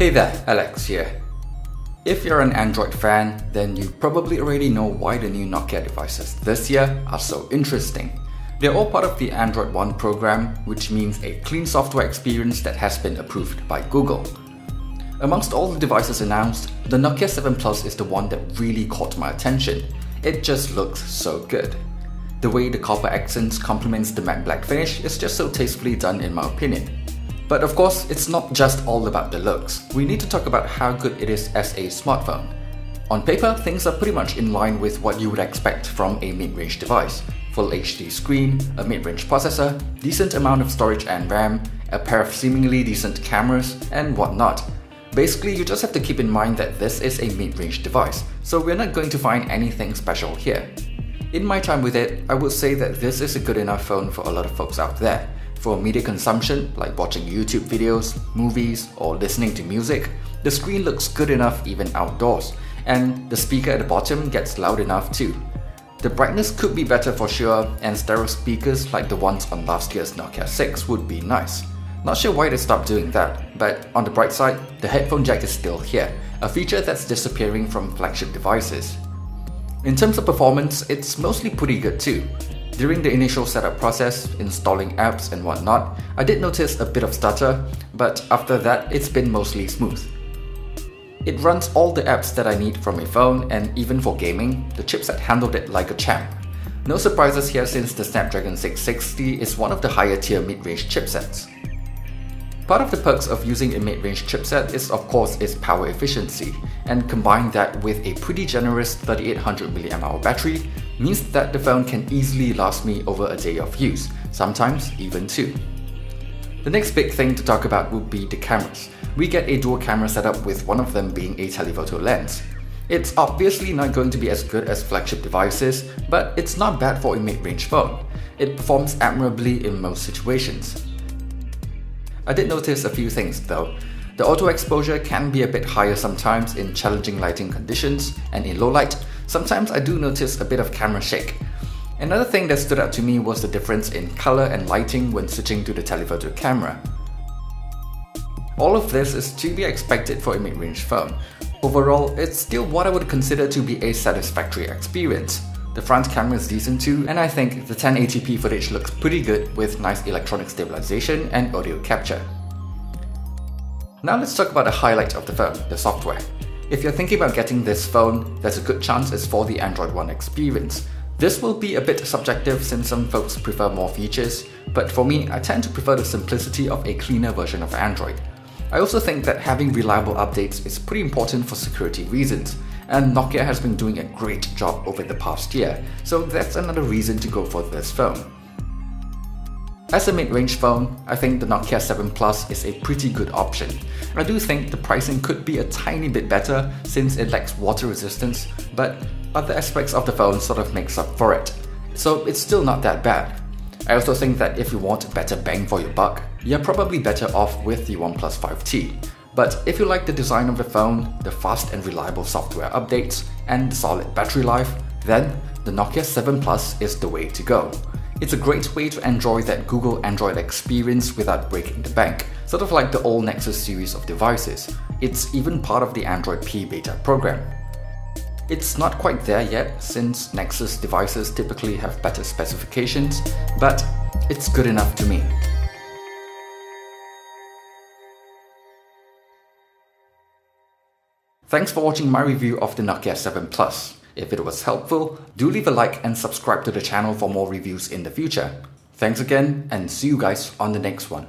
Hey there, Alex here. If you're an Android fan, then you probably already know why the new Nokia devices this year are so interesting. They're all part of the Android One program, which means a clean software experience that has been approved by Google. Amongst all the devices announced, the Nokia 7 Plus is the one that really caught my attention. It just looks so good. The way the copper accents complements the matte black finish is just so tastefully done in my opinion. But of course, it's not just all about the looks. We need to talk about how good it is as a smartphone. On paper, things are pretty much in line with what you would expect from a mid-range device. Full HD screen, a mid-range processor, decent amount of storage and RAM, a pair of seemingly decent cameras, and whatnot. Basically, you just have to keep in mind that this is a mid-range device, so we're not going to find anything special here. In my time with it, I would say that this is a good enough phone for a lot of folks out there. For media consumption, like watching YouTube videos, movies, or listening to music, the screen looks good enough even outdoors, and the speaker at the bottom gets loud enough too. The brightness could be better for sure, and stereo speakers like the ones on last year's Nokia 6 would be nice. Not sure why they stopped doing that, but on the bright side, the headphone jack is still here, a feature that's disappearing from flagship devices. In terms of performance, it's mostly pretty good too. During the initial setup process, installing apps and whatnot, I did notice a bit of stutter, but after that it's been mostly smooth. It runs all the apps that I need from a phone, and even for gaming, the chipset handled it like a champ. No surprises here since the Snapdragon 660 is one of the higher tier mid-range chipsets. Part of the perks of using a mid-range chipset is of course its power efficiency, and combine that with a pretty generous 3800 mAh battery means that the phone can easily last me over a day of use, sometimes even two. The next big thing to talk about would be the cameras. We get a dual camera setup with one of them being a telephoto lens. It's obviously not going to be as good as flagship devices, but it's not bad for a mid-range phone. It performs admirably in most situations. I did notice a few things though. The auto exposure can be a bit higher sometimes in challenging lighting conditions, and in low light, sometimes I do notice a bit of camera shake. Another thing that stood out to me was the difference in color and lighting when switching to the telephoto camera. All of this is to be expected for a mid-range phone. Overall, it's still what I would consider to be a satisfactory experience. The front camera is decent too, and I think the 1080p footage looks pretty good with nice electronic stabilization and audio capture. Now let's talk about the highlight of the phone, the software. If you're thinking about getting this phone, there's a good chance it's for the Android One experience. This will be a bit subjective since some folks prefer more features, but for me, I tend to prefer the simplicity of a cleaner version of Android. I also think that having reliable updates is pretty important for security reasons, and Nokia has been doing a great job over the past year, so that's another reason to go for this phone. As a mid-range phone, I think the Nokia 7 Plus is a pretty good option. I do think the pricing could be a tiny bit better since it lacks water resistance, but other aspects of the phone sort of makes up for it, so it's still not that bad. I also think that if you want better bang for your buck, you're probably better off with the OnePlus 5T. But if you like the design of the phone, the fast and reliable software updates, and the solid battery life, then the Nokia 7 Plus is the way to go. It's a great way to enjoy that Google Android experience without breaking the bank, sort of like the old Nexus series of devices. It's even part of the Android P beta program. It's not quite there yet since Nexus devices typically have better specifications, but it's good enough to me. Thanks for watching my review of the Nokia 7 Plus. If it was helpful, do leave a like and subscribe to the channel for more reviews in the future. Thanks again, and see you guys on the next one.